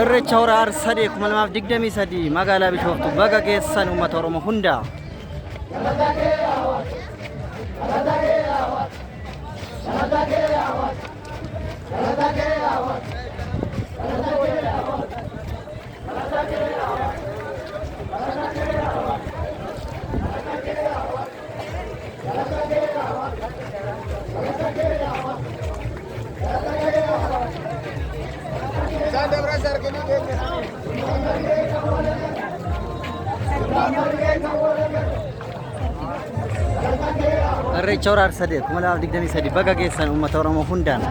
irreecha hora arsadee 2023 magaalaa Bishooftuu baga geessan uummata Oromoo hunda. Irreecha hora arsadee 2023 baga geessan uummata Oromoo hundaan.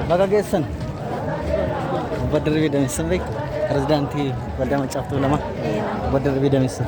Baga geessan Badr Bidamissa baik Rezdanti Waldaa Maccaaftuu lama Badr Bidamissa